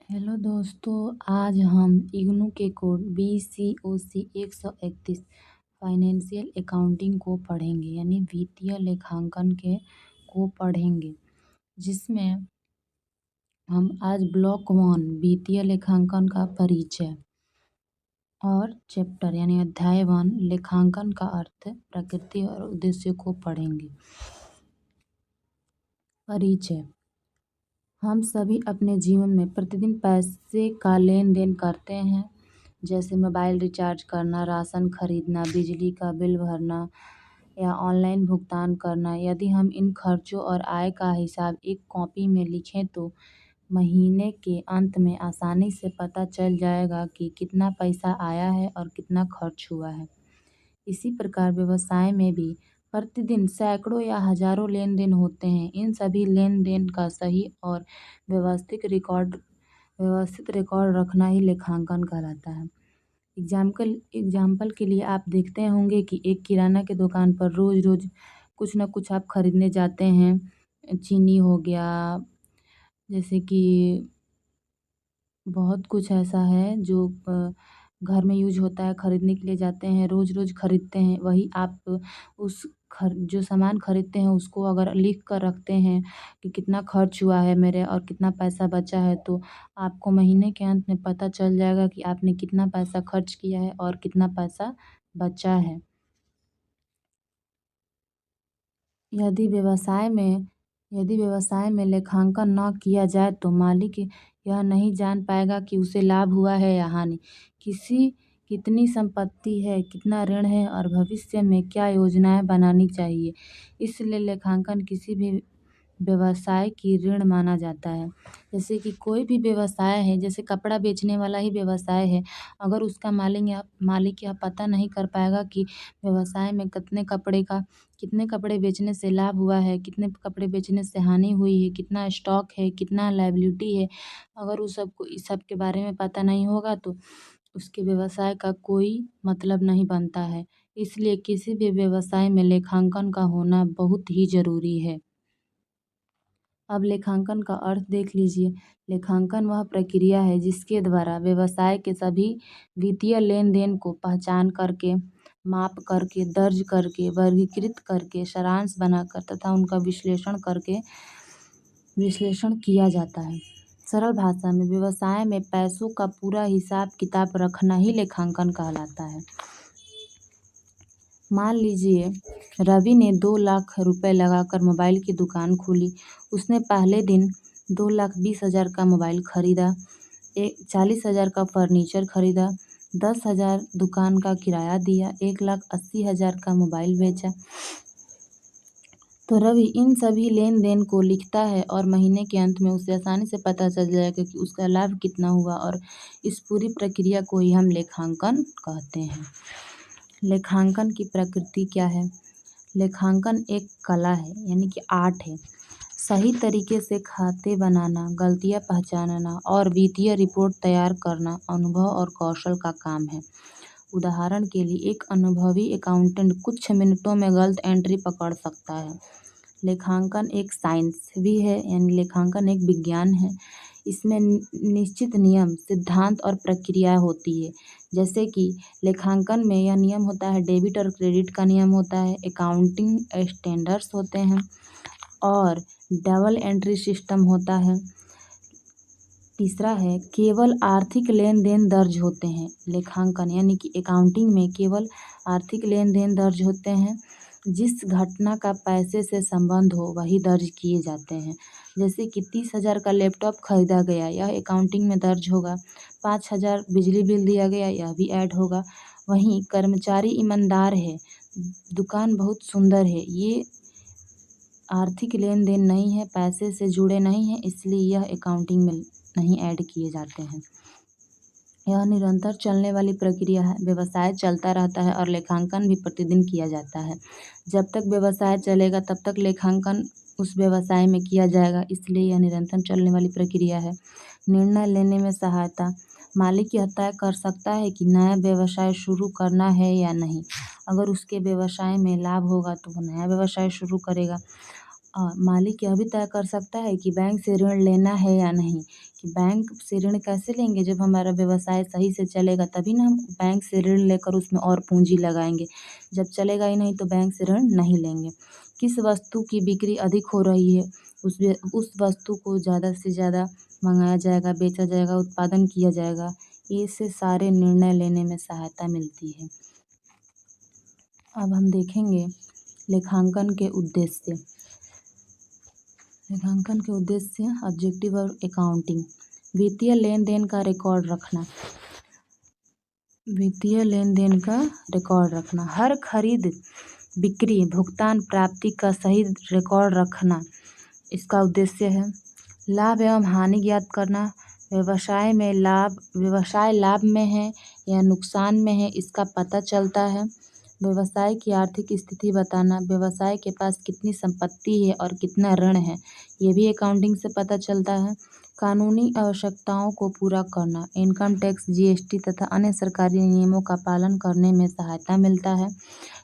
Hello दोस्तों, आज हम इग्नू के कोड BCOC 131 फाइनेंशियल अकाउंटिंग को पढ़ेंगे, यानी वित्तीय लेखांकन को पढ़ेंगे, जिसमें हम आज ब्लॉक 1 वित्तीय लेखांकन का परिचय और चैप्टर यानी अध्याय 1 लेखांकन का अर्थ, प्रकृति और उद्देश्य को पढ़ेंगे। परिचय। हम सभी अपने जीवन में प्रतिदिन पैसे का लेन देन करते हैं, जैसे मोबाइल रिचार्ज करना, राशन खरीदना, बिजली का बिल भरना या ऑनलाइन भुगतान करना। यदि हम इन खर्चों और आय का हिसाब एक कॉपी में लिखें तो महीने के अंत में आसानी से पता चल जाएगा कि कितना पैसा आया है और कितना खर्च हुआ है। इसी प्रकार व्यवसाय में भी प्रतिदिन सैकड़ों या हजारों लेन देन होते हैं। इन सभी लेन देन का सही और व्यवस्थित रिकॉर्ड रखना ही लेखांकन कहलाता है। एग्जाम्पल के लिए आप देखते होंगे कि एक किराना की दुकान पर रोज रोज कुछ ना कुछ आप खरीदने जाते हैं। चीनी हो गया, जैसे कि बहुत कुछ ऐसा है जो घर में यूज होता है, खरीदने के लिए जाते हैं, रोज रोज खरीदते हैं। वही आप जो सामान खरीदते हैं उसको अगर लिख कर रखते हैं कि कितना खर्च हुआ है मेरे और कितना पैसा बचा है, तो आपको महीने के अंत में पता चल जाएगा कि आपने कितना पैसा खर्च किया है और कितना पैसा बचा है। यदि व्यवसाय में लेखांकन न किया जाए तो मालिक यह नहीं जान पाएगा कि उसे लाभ हुआ है या हानि, कितनी संपत्ति है, कितना ऋण है और भविष्य में क्या योजनाएं बनानी चाहिए। इसलिए लेखांकन किसी भी व्यवसाय की ऋण माना जाता है। जैसे कि कोई भी व्यवसाय है, जैसे कपड़ा बेचने वाला ही व्यवसाय है, अगर उसका मालिक यह पता नहीं कर पाएगा कि व्यवसाय में कितने कपड़े बेचने से लाभ हुआ है, कितने कपड़े बेचने से हानि हुई है, कितना स्टॉक है, कितना लायबिलिटी है, अगर इस सब के बारे में पता नहीं होगा तो उसके व्यवसाय का कोई मतलब नहीं बनता है। इसलिए किसी भी व्यवसाय में लेखांकन का होना बहुत ही ज़रूरी है। अब लेखांकन का अर्थ देख लीजिए। लेखांकन वह प्रक्रिया है जिसके द्वारा व्यवसाय के सभी वित्तीय लेन देन को पहचान करके, माप करके, दर्ज करके, वर्गीकृत करके, सारांश बनाकर तथा उनका विश्लेषण किया जाता है। सरल भाषा में व्यवसाय में पैसों का पूरा हिसाब किताब रखना ही लेखांकन कहलाता है। मान लीजिए रवि ने 2 लाख रुपए लगाकर मोबाइल की दुकान खोली। उसने पहले दिन 2,20,000 का मोबाइल खरीदा, 40,000 का फर्नीचर खरीदा, 10,000 दुकान का किराया दिया, 1,80,000 का मोबाइल बेचा। तो रवि इन सभी लेन देन को लिखता है और महीने के अंत में उसे आसानी से पता चल जाएगा कि उसका लाभ कितना हुआ, और इस पूरी प्रक्रिया को ही हम लेखांकन कहते हैं। लेखांकन की प्रकृति क्या है? लेखांकन एक कला है, यानी कि आर्ट है। सही तरीके से खाते बनाना, गलतियां पहचानना और वित्तीय रिपोर्ट तैयार करना अनुभव और कौशल का काम है। उदाहरण के लिए एक अनुभवी अकाउंटेंट कुछ मिनटों में गलत एंट्री पकड़ सकता है। लेखांकन एक साइंस भी है, यानी लेखांकन एक विज्ञान है। इसमें निश्चित नियम, सिद्धांत और प्रक्रिया होती है। जैसे कि लेखांकन में यह नियम होता है, डेबिट और क्रेडिट का नियम होता है, अकाउंटिंग स्टैंडर्ड्स होते हैं और डबल एंट्री सिस्टम होता है। तीसरा है, केवल आर्थिक लेन देन दर्ज होते हैं। लेखांकन यानी कि अकाउंटिंग में केवल आर्थिक लेन देन दर्ज होते हैं। जिस घटना का पैसे से संबंध हो वही दर्ज किए जाते हैं। जैसे कि 30,000 का लैपटॉप खरीदा गया, यह अकाउंटिंग में दर्ज होगा। 5,000 बिजली बिल दिया गया, यह भी ऐड होगा। वहीं कर्मचारी ईमानदार है, दुकान बहुत सुंदर है, ये आर्थिक लेन देन नहीं है, पैसे से जुड़े नहीं हैं, इसलिए यह अकाउंटिंग में नहीं ऐड किए जाते हैं। यह निरंतर चलने वाली प्रक्रिया है। व्यवसाय चलता रहता है और लेखांकन भी प्रतिदिन किया जाता है। जब तक व्यवसाय चलेगा तब तक लेखांकन उस व्यवसाय में किया जाएगा, इसलिए यह निरंतर चलने वाली प्रक्रिया है। निर्णय लेने में सहायता। मालिक यह तय कर सकता है कि नया व्यवसाय शुरू करना है या नहीं। अगर उसके व्यवसाय में लाभ होगा तो वो नया व्यवसाय शुरू करेगा। मालिक यह भी तय कर सकता है कि बैंक से ऋण लेना है या नहीं, कि बैंक से ऋण कैसे लेंगे। जब हमारा व्यवसाय सही से चलेगा तभी ना हम बैंक से ऋण लेकर उसमें और पूंजी लगाएंगे। जब चलेगा ही नहीं तो बैंक से ऋण नहीं लेंगे। किस वस्तु की बिक्री अधिक हो रही है, उस वस्तु को ज़्यादा से ज़्यादा मंगाया जाएगा, बेचा जाएगा, उत्पादन किया जाएगा। इससे सारे निर्णय लेने में सहायता मिलती है। अब हम देखेंगे लेखांकन के उद्देश्य। लेखांकन के उद्देश्य, ऑब्जेक्टिव और अकाउंटिंग। वित्तीय लेन देन का रिकॉर्ड रखना। वित्तीय लेन देन का रिकॉर्ड रखना, हर खरीद बिक्री भुगतान प्राप्ति का सही रिकॉर्ड रखना इसका उद्देश्य है। लाभ एवं हानि ज्ञात करना, व्यवसाय लाभ में है या नुकसान में है इसका पता चलता है। व्यवसाय की आर्थिक स्थिति बताना, व्यवसाय के पास कितनी संपत्ति है और कितना ऋण है ये भी अकाउंटिंग से पता चलता है। कानूनी आवश्यकताओं को पूरा करना, इनकम टैक्स, जीएसटी तथा अन्य सरकारी नियमों का पालन करने में सहायता मिलता है।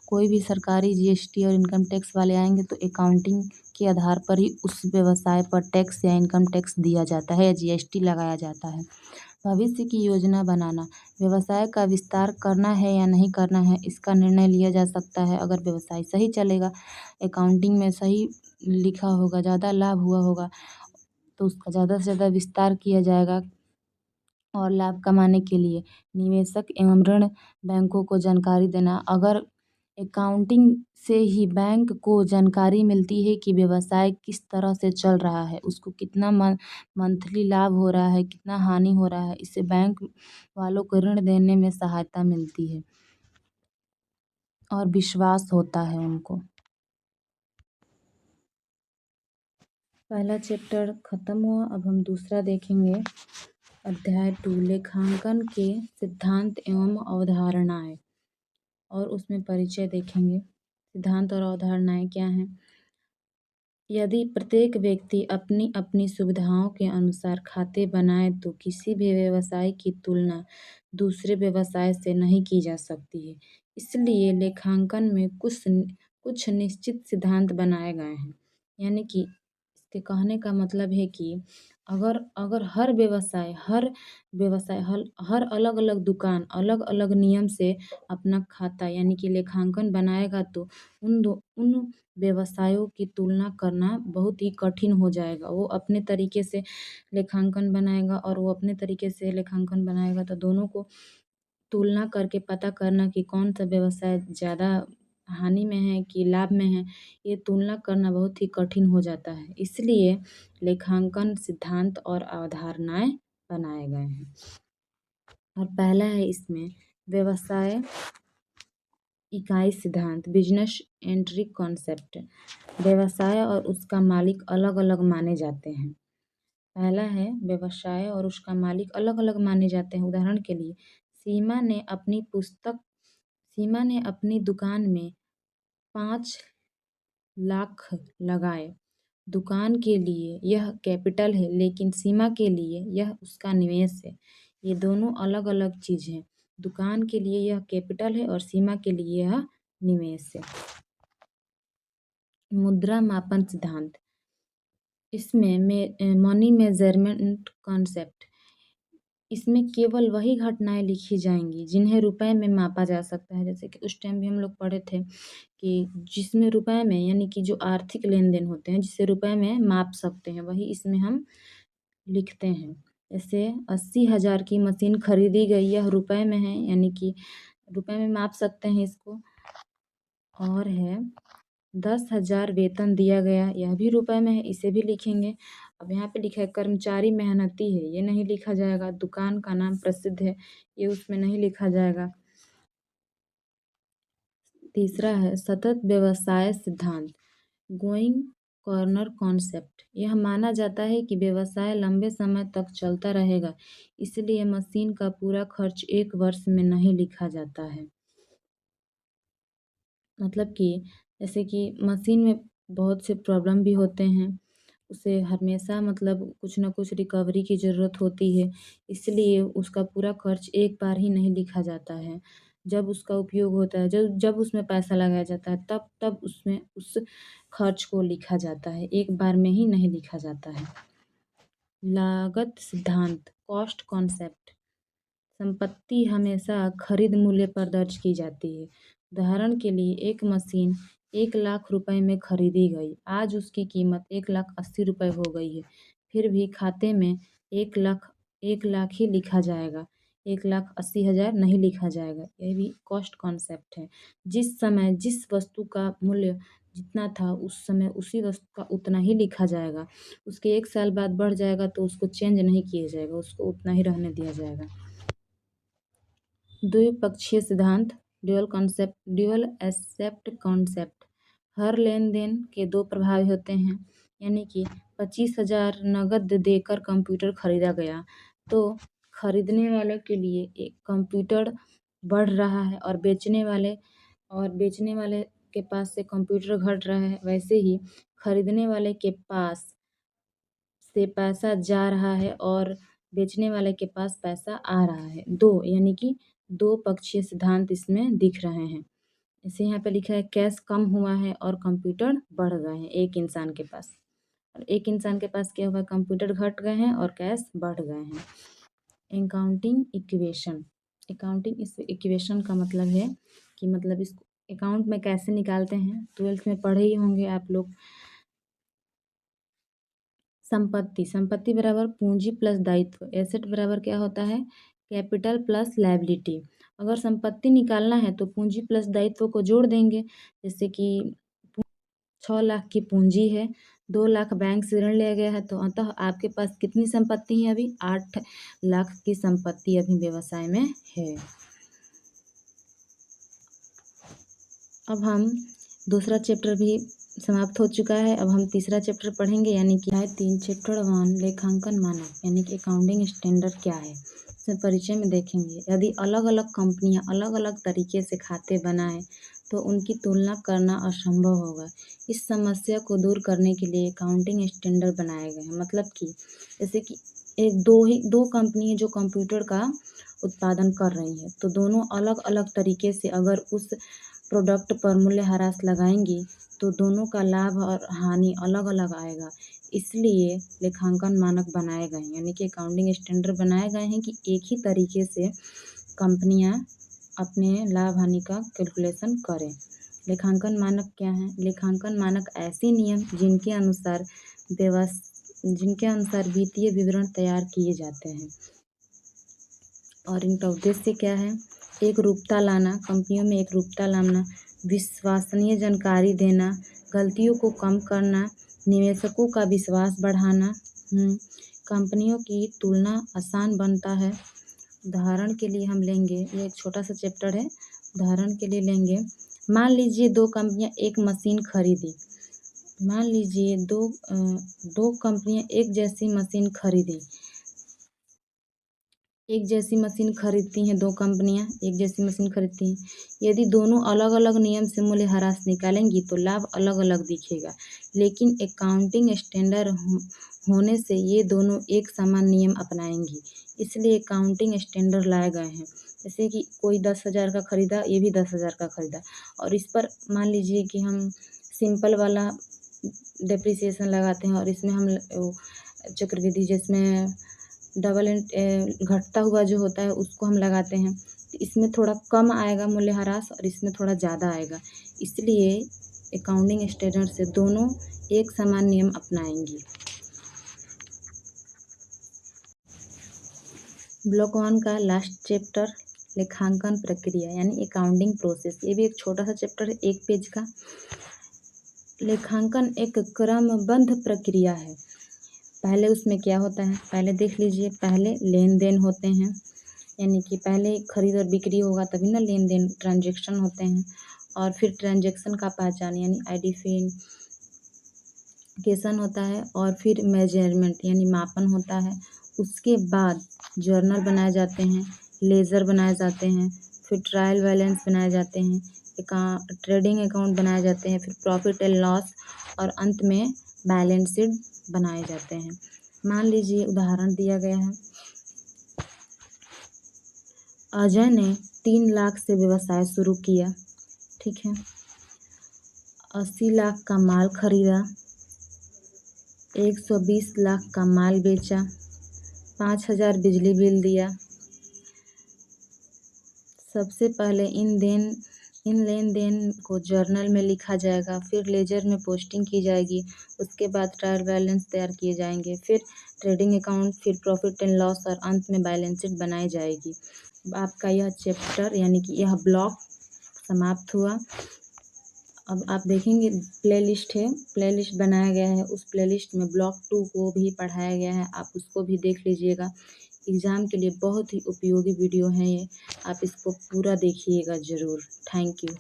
कोई भी सरकारी जीएसटी और इनकम टैक्स वाले आएंगे तो अकाउंटिंग के आधार पर ही उस व्यवसाय पर टैक्स या इनकम टैक्स दिया जाता है या जीएसटी लगाया जाता है। भविष्य की योजना बनाना, व्यवसाय का विस्तार करना है या नहीं करना है इसका निर्णय लिया जा सकता है। अगर व्यवसाय सही चलेगा, अकाउंटिंग में सही लिखा होगा, ज़्यादा लाभ हुआ होगा तो उसका ज़्यादा से ज़्यादा विस्तार किया जाएगा। और लाभ कमाने के लिए निवेशक एवं ऋण बैंकों को जानकारी देना। अगर अकाउंटिंग से ही बैंक को जानकारी मिलती है कि व्यवसाय किस तरह से चल रहा है, उसको कितना मंथली लाभ हो रहा है, कितना हानि हो रहा है, इससे बैंक वालों को ऋण देने में सहायता मिलती है और विश्वास होता है उनको। पहला चैप्टर खत्म हुआ, अब हम दूसरा देखेंगे। अध्याय 2, लेखांकन के सिद्धांत एवं अवधारणाएं, और उसमें परिचय देखेंगे। सिद्धांत और अवधारणाएं क्या हैं। यदि प्रत्येक व्यक्ति अपनी अपनी सुविधाओं के अनुसार खाते बनाए तो किसी भी व्यवसाय की तुलना दूसरे व्यवसाय से नहीं की जा सकती है। इसलिए लेखांकन में कुछ निश्चित सिद्धांत बनाए गए हैं। यानी कि इसके कहने का मतलब है कि अगर अगर हर व्यवसाय हर अलग अलग दुकान अलग अलग नियम से अपना खाता यानी कि लेखांकन बनाएगा तो उन व्यवसायों की तुलना करना बहुत ही कठिन हो जाएगा। वो अपने तरीके से लेखांकन बनाएगा और वो अपने तरीके से लेखांकन बनाएगा तो दोनों को तुलना करके पता करना कि कौन सा व्यवसाय ज़्यादा हानि में है कि लाभ में है, ये तुलना करना बहुत ही कठिन हो जाता है। इसलिए लेखांकन सिद्धांत और अवधारणाएं बनाए गए हैं। और पहला है इसमें व्यवसाय इकाई सिद्धांत, बिजनेस एंट्री कॉन्सेप्ट। व्यवसाय और उसका मालिक अलग अलग माने जाते हैं। पहला है व्यवसाय और उसका मालिक अलग अलग माने जाते हैं। उदाहरण के लिए सीमा ने अपनी दुकान में 5 लाख लगाए। दुकान के लिए यह कैपिटल है लेकिन सीमा के लिए यह उसका निवेश है। ये दोनों अलग अलग चीज़ हैं। दुकान के लिए यह कैपिटल है और सीमा के लिए यह निवेश है। मुद्रा मापन सिद्धांत, इसमें मनी मेजरमेंट कॉन्सेप्ट, इसमें केवल वही घटनाएं लिखी जाएंगी जिन्हें रुपए में मापा जा सकता है। जैसे कि उस टाइम भी हम लोग पढ़े थे कि जिसमें रुपए में यानी कि जो आर्थिक लेन देन होते हैं जिसे रुपए में माप सकते हैं वही इसमें हम लिखते हैं। जैसे 80,000 की मशीन खरीदी गई, यह रुपए में है यानी कि रुपए में माप सकते हैं इसको। और है 10,000 वेतन दिया गया, यह भी रुपए में है, इसे भी लिखेंगे। अब यहाँ पे लिखा है कर्मचारी मेहनती है, ये नहीं लिखा जाएगा। दुकान का नाम प्रसिद्ध है, ये उसमें नहीं लिखा जाएगा। तीसरा है सतत व्यवसाय सिद्धांत, गोइंग कॉर्नर कॉन्सेप्ट। यह माना जाता है कि व्यवसाय लंबे समय तक चलता रहेगा, इसलिए मशीन का पूरा खर्च 1 वर्ष में नहीं लिखा जाता है। मतलब कि जैसे कि मशीन में बहुत से प्रॉब्लम भी होते हैं, उसे हमेशा मतलब कुछ ना कुछ रिकवरी की ज़रूरत होती है, इसलिए उसका पूरा खर्च एक बार ही नहीं लिखा जाता है। जब उसका उपयोग होता है, जब जब उसमें पैसा लगाया जाता है, तब तब उसमें उस खर्च को लिखा जाता है, एक बार में ही नहीं लिखा जाता है। लागत सिद्धांत, कॉस्ट कॉन्सेप्ट। संपत्ति हमेशा खरीद मूल्य पर दर्ज की जाती है। उदाहरण के लिए एक मशीन 1 लाख रुपए में खरीदी गई, आज उसकी कीमत 1,80,000 हो गई है। फिर भी खाते में 1 लाख ही लिखा जाएगा, 1,80,000 नहीं लिखा जाएगा। यह भी कॉस्ट कॉन्सेप्ट है। जिस समय जिस वस्तु का मूल्य जितना था, उस समय उसी वस्तु का उतना ही लिखा जाएगा। उसके 1 साल बाद बढ़ जाएगा तो उसको चेंज नहीं किया जाएगा, उसको उतना ही रहने दिया जाएगा। द्विपक्षीय सिद्धांत, ड्यूअल एसेट कॉन्सेप्ट। हर लेन देन के दो प्रभाव होते हैं, यानी कि 25,000 नगद देकर कंप्यूटर खरीदा गया तो खरीदने वाले के लिए एक कंप्यूटर बढ़ रहा है और बेचने वाले के पास से कंप्यूटर घट रहा है। वैसे ही खरीदने वाले के पास से पैसा जा रहा है और बेचने वाले के पास पैसा आ रहा है। यानी कि दो पक्षीय सिद्धांत इसमें दिख रहे हैं। जैसे यहाँ पे लिखा है कैश कम हुआ है और कंप्यूटर बढ़ गए हैं एक इंसान के पास, और एक इंसान के पास क्या हुआ, कंप्यूटर घट गए हैं और कैश बढ़ गए हैं। Accounting equation. अकाउंटिंग इस इक्वेशन का मतलब है कि मतलब इसको अकाउंट में कैसे निकालते हैं, 12th में पढ़े ही होंगे आप लोग। संपत्ति बराबर पूंजी प्लस दायित्व। एसेट बराबर क्या होता है, कैपिटल प्लस लायबिलिटी। अगर संपत्ति निकालना है तो पूंजी प्लस दायित्व को जोड़ देंगे। जैसे कि 6 लाख की पूंजी है, 2 लाख बैंक से ऋण लिया गया है, तो अतः आपके पास कितनी संपत्ति है, अभी 8 लाख की संपत्ति अभी व्यवसाय में है। अब हम दूसरा चैप्टर भी समाप्त हो चुका है। अब हम तीसरा चैप्टर पढ़ेंगे, यानी कि है 3 चैप्टर 1 लेखांकन मानक, यानी कि अकाउंटिंग स्टैंडर्ड क्या है, इसमें परिचय में देखेंगे। यदि अलग अलग कंपनियां अलग अलग तरीके से खाते बनाएं तो उनकी तुलना करना असंभव होगा। इस समस्या को दूर करने के लिए अकाउंटिंग स्टैंडर्ड बनाए गए हैं। मतलब कि जैसे कि दो कंपनी है जो कंप्यूटर का उत्पादन कर रही है, तो दोनों अलग अलग तरीके से अगर उस प्रोडक्ट पर मूल्यह्रास लगाएंगी तो दोनों का लाभ और हानि अलग अलग आएगा। इसलिए लेखांकन मानक बनाए गए हैं, यानी कि अकाउंटिंग स्टैंडर्ड बनाए गए हैं कि एक ही तरीके से कंपनियां अपने लाभ हानि का कैलकुलेशन करें। लेखांकन मानक क्या है, लेखांकन मानक ऐसे नियम जिनके अनुसार वित्तीय विवरण तैयार किए जाते हैं और इनका उद्देश्य क्या है, एक रूपता लाना, कंपनियों में एक रूपता लाना, विश्वसनीय जानकारी देना, गलतियों को कम करना, निवेशकों का विश्वास बढ़ाना, कंपनियों की तुलना आसान बनता है। उदाहरण के लिए हम लेंगे, ये एक छोटा सा चैप्टर है, उदाहरण के लिए लेंगे। मान लीजिए दो कंपनियां एक मशीन खरीदी। मान लीजिए दो कंपनियां एक जैसी मशीन खरीदी। एक जैसी मशीन खरीदती हैं, दो कंपनियां एक जैसी मशीन खरीदती हैं। यदि दोनों अलग अलग नियम से मूल्यह्रास निकालेंगी तो लाभ अलग अलग दिखेगा, लेकिन अकाउंटिंग स्टैंडर्ड होने से ये दोनों एक समान नियम अपनाएंगी, इसलिए अकाउंटिंग स्टैंडर्ड लाए गए हैं। जैसे कि कोई 10,000 का खरीदा, ये भी 10,000 का खरीदा, और इस पर मान लीजिए कि हम सिंपल वाला डेप्रिसिएशन लगाते हैं और इसमें हम चक्रवृद्धि जिसमें डबल घटता हुआ जो होता है उसको हम लगाते हैं, तो इसमें थोड़ा कम आएगा मूल्यह्रास और इसमें थोड़ा ज़्यादा आएगा। इसलिए अकाउंटिंग स्टैंडर्ड से दोनों एक समान नियम अपनाएंगी। ब्लॉक 1 का लास्ट चैप्टर लेखांकन प्रक्रिया, यानी अकाउंटिंग प्रोसेस। ये भी एक छोटा सा चैप्टर है, 1 पेज का। लेखांकन एक क्रमबद्ध प्रक्रिया है। पहले उसमें क्या होता है, पहले देख लीजिए, पहले लेन देन होते हैं, यानी कि पहले खरीद और बिक्री होगा तभी ना लेन देन ट्रांजैक्शन होते हैं। और फिर ट्रांजैक्शन का पहचान यानी आइडेंटिफिकेशन होता है, और फिर मेजरमेंट यानी मापन होता है। उसके बाद जर्नल बनाए जाते हैं, लेजर बनाए जाते हैं, फिर ट्रायल बैलेंस बनाए जाते हैं, ट्रेडिंग अकाउंट बनाए जाते हैं, फिर प्रॉफिट एंड लॉस, और अंत में बैलेंस शीट बनाए जाते हैं। मान लीजिए उदाहरण दिया गया है, अजय ने 3 लाख से व्यवसाय शुरू किया। ठीक है। 80 लाख का माल खरीदा, 120 लाख का माल बेचा, 5000 बिजली बिल दिया। सबसे पहले इन लेन देन को जर्नल में लिखा जाएगा, फिर लेजर में पोस्टिंग की जाएगी, उसके बाद ट्रायल बैलेंस तैयार किए जाएंगे, फिर ट्रेडिंग अकाउंट, फिर प्रॉफिट एंड लॉस और अंत में बैलेंस शीट बनाई जाएगी। आपका यह चैप्टर यानी कि यह ब्लॉक समाप्त हुआ। अब आप देखेंगे प्लेलिस्ट है, प्लेलिस्ट बनाया गया है, उस प्लेलिस्ट में ब्लॉक 2 को भी पढ़ाया गया है, आप उसको भी देख लीजिएगा। एग्ज़ाम के लिए बहुत ही उपयोगी वीडियो है ये, आप इसको पूरा देखिएगा ज़रूर। Thank you.